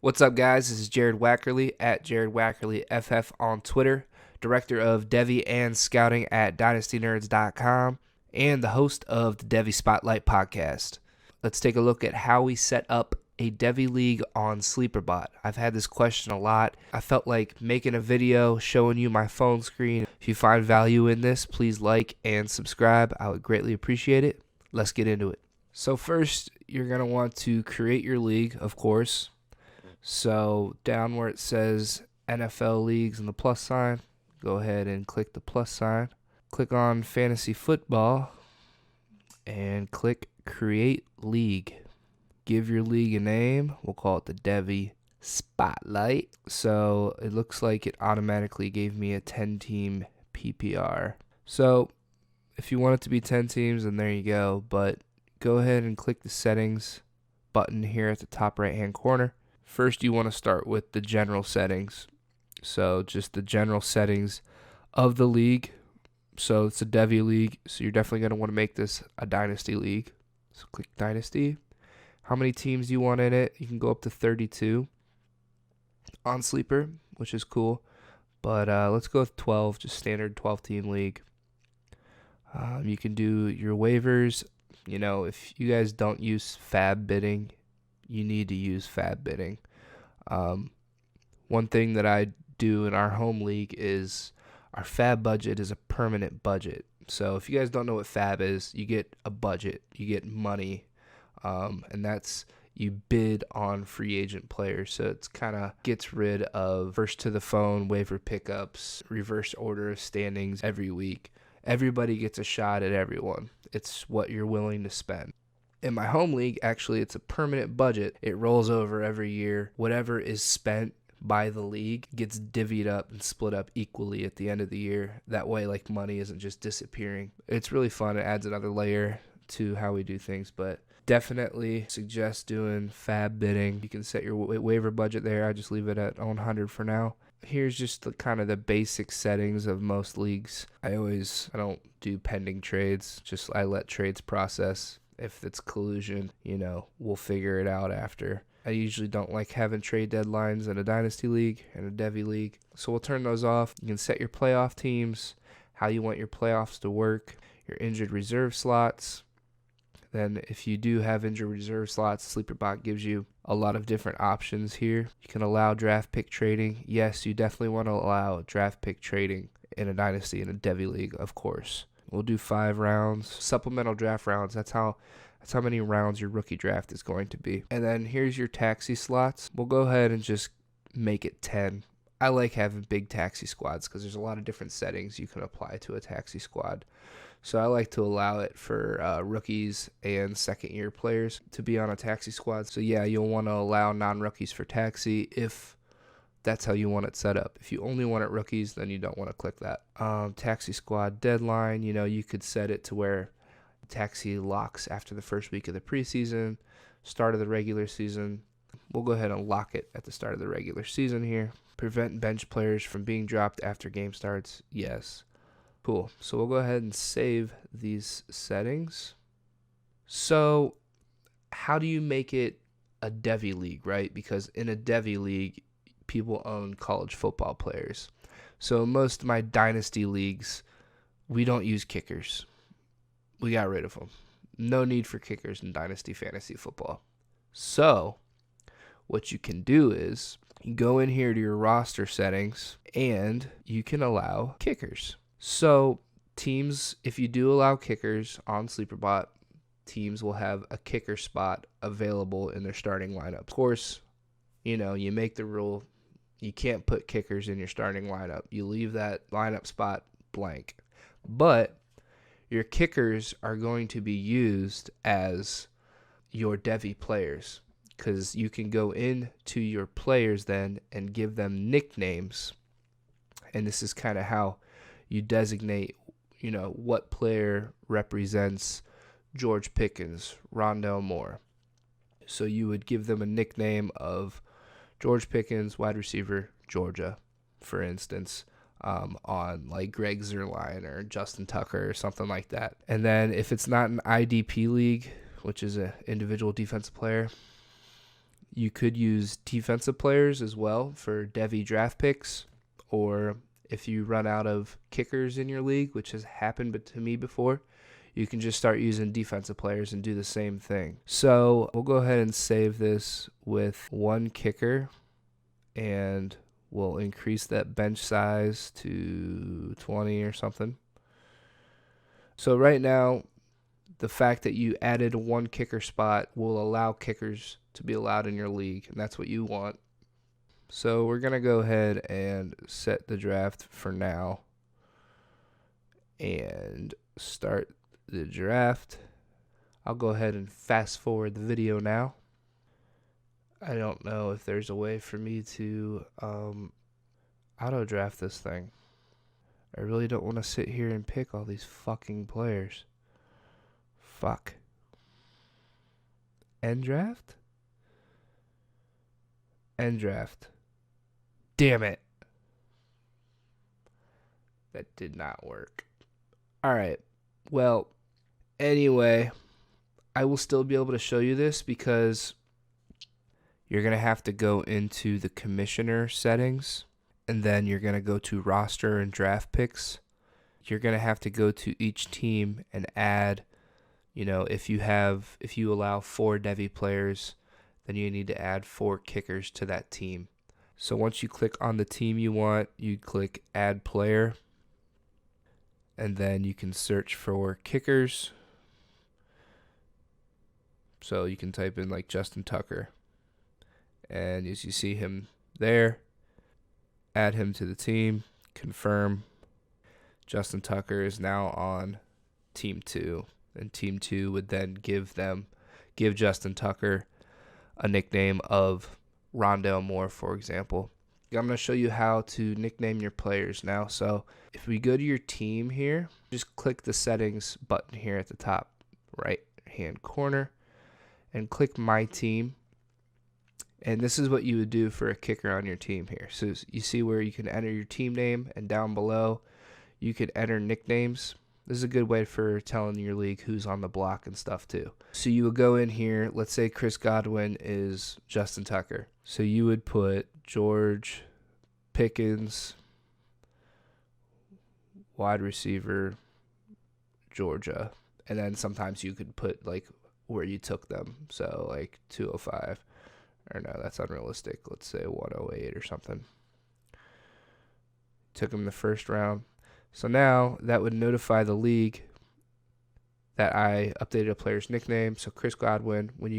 What's up, guys? This is Jared Wackerly at Jared Wackerly FF on Twitter, director of Devy and scouting at dynastynerds.com, and the host of the Devy Spotlight podcast. Let's take a look at how we set up a Devy league on SleeperBot. I've had this question a lot. I felt like making a video showing you my phone screen. If you find value in this, please like and subscribe. I would greatly appreciate it. Let's get into it. So first, you're going to want to create your league, of course. So down where it says NFL leagues and the plus sign, go ahead and click the plus sign. Click on fantasy football and click create league. Give your league a name. We'll call it the Devy Spotlight. So it looks like it automatically gave me a 10-team PPR. So if you want it to be 10 teams, then there you go. But go ahead and click the settings button here at the top right-hand corner. First, you want to start with the general settings. So just the general settings of the league. So it's a Devy league, so you're definitely going to want to make this a Dynasty league. So click Dynasty. How many teams do you want in it? You can go up to 32 on Sleeper, which is cool. But let's go with 12, just standard 12-team league. You can do your waivers. You know, if you guys don't use fab bidding, you need to use fab bidding. One thing that I do in our home league is our fab budget is a permanent budget. So if you guys don't know what fab is, you get a budget, you get money, and that's you bid on free agent players. So it's kind of gets rid of first to the phone waiver pickups, reverse order of standings every week. Everybody gets a shot at everyone. It's what you're willing to spend. In my home league, actually, it's a permanent budget. It rolls over every year. Whatever is spent by the league gets divvied up and split up equally at the end of the year. That way, like, money isn't just disappearing. It's really fun. It adds another layer to how we do things, but definitely suggest doing fab bidding. You can set your waiver budget there. I just leave it at 100 for now. Here's just the kind of the basic settings of most leagues. I don't do pending trades. Just I let trades process. If it's collusion, we'll figure it out after. I usually don't like having trade deadlines in a Dynasty league and a Devy league. So we'll turn those off. You can set your playoff teams, how you want your playoffs to work, your injured reserve slots. Then if you do have injured reserve slots, SleeperBot gives you a lot of different options here. You can allow draft pick trading. Yes, you definitely want to allow draft pick trading in a Dynasty and a Devy league, of course. We'll do 5 rounds, supplemental draft rounds. That's how many rounds your rookie draft is going to be. And then here's your taxi slots. We'll go ahead and just make it 10. I like having big taxi squads because there's a lot of different settings you can apply to a taxi squad. So I like to allow it for rookies and second-year players to be on a taxi squad. So yeah, you'll want to allow non-rookies for taxi if that's how you want it set up. If you only want it rookies, then you don't want to click that. Taxi squad deadline, you could set it to where taxi locks after the first week of the preseason, start of the regular season. We'll go ahead and lock it at the start of the regular season here. Prevent bench players from being dropped after game starts. Yes. Cool. So we'll go ahead and save these settings. So how do you make it a Devy league, right? Because in a Devy league, people own college football players. So most of my Dynasty leagues, we don't use kickers. We got rid of them. No need for kickers in Dynasty fantasy football. So what you can do is you go in here to your roster settings and you can allow kickers. So teams, if you do allow kickers on SleeperBot, teams will have a kicker spot available in their starting lineup. Of course, you make the rule. You can't put kickers in your starting lineup. You leave that lineup spot blank. But your kickers are going to be used as your Devy players because you can go into your players then and give them nicknames. And this is kind of how you designate, what player represents George Pickens, Rondell Moore. So you would give them a nickname of George Pickens, wide receiver, Georgia, for instance, on like Greg Zuerlein or Justin Tucker or something like that. And then if it's not an IDP league, which is an individual defensive player, You could use defensive players as well for Devy draft picks, or if you run out of kickers in your league, which has happened to me before, you can just start using defensive players and do the same thing. So we'll go ahead and save this with one kicker, and we'll increase that bench size to 20 or something. So right now, the fact that you added one kicker spot will allow kickers to be allowed in your league, and that's what you want. So we're going to go ahead and set the draft for now and start the draft. I'll go ahead and fast forward the video now. I don't know if there's a way for me to auto draft this thing. I really don't want to sit here and pick all these fucking players. Fuck. End draft? End draft. Damn it. That did not work. Alright. Well, anyway, I will still be able to show you this because you're going to have to go into the commissioner settings, and then you're going to go to roster and draft picks. You're going to have to go to each team and add, if you allow 4 Devy players, then you need to add 4 kickers to that team. So once you click on the team you want, you click add player, and then you can search for kickers. So you can type in like Justin Tucker, and as you see him there, add him to the team, confirm. Justin Tucker is now on team 2, and team 2 would then give Justin Tucker a nickname of Rondale Moore, for example. I'm going to show you how to nickname your players now. So if we go to your team here, just click the settings button here at the top right hand corner and click my team. And this is what you would do for a kicker on your team here. So you see where you can enter your team name, and down below you could enter nicknames. This is a good way for telling your league who's on the block and stuff too. So you would go in here, let's say Chris Godwin is Justin Tucker. So you would put George Pickens, wide receiver, Georgia. And then sometimes you could put like where you took them. So like 205. Or no, that's unrealistic. Let's say 108 or something. Took him the first round. So now that would notify the league that I updated a player's nickname. So Chris Godwin, when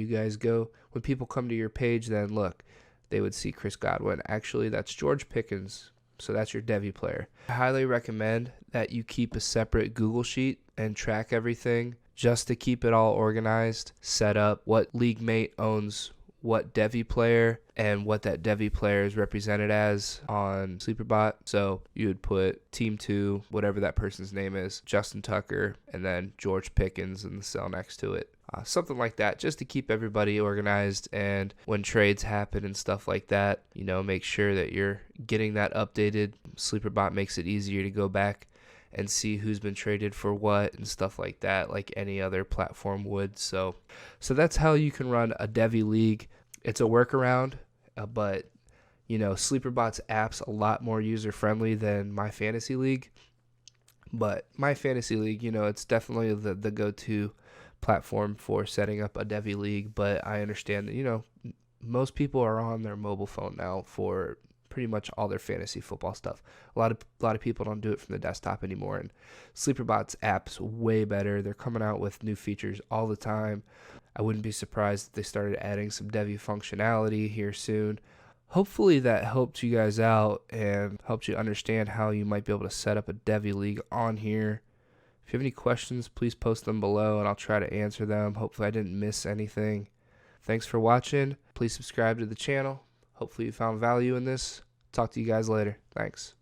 people come to your page, then look, they would see Chris Godwin. Actually, that's George Pickens. So that's your Devy player. I highly recommend that you keep a separate Google sheet and track everything just to keep it all organized, set up what league mate owns what Devy player and what that Devy player is represented as on SleeperBot. So you would put team 2, whatever that person's name is, Justin Tucker, and then George Pickens in the cell next to it. Something like that, just to keep everybody organized, and when trades happen and stuff like that, make sure that you're getting that updated. SleeperBot makes it easier to go back and see who's been traded for what and stuff like that, like any other platform would. So that's how you can run a Devy league. It's a workaround, but SleeperBot's app's a lot more user friendly than My Fantasy League. But My Fantasy League, it's definitely the go-to platform for setting up a Devy league. But I understand that most people are on their mobile phone now for pretty much all their fantasy football stuff. A lot of people don't do it from the desktop anymore, and SleeperBot's app's way better. They're coming out with new features all the time. I wouldn't be surprised if they started adding some Devy functionality here soon. Hopefully that helped you guys out and helped you understand how you might be able to set up a Devy league on here. If you have any questions, please post them below and I'll try to answer them. Hopefully I didn't miss anything. Thanks for watching. Please subscribe to the channel. Hopefully you found value in this. Talk to you guys later. Thanks.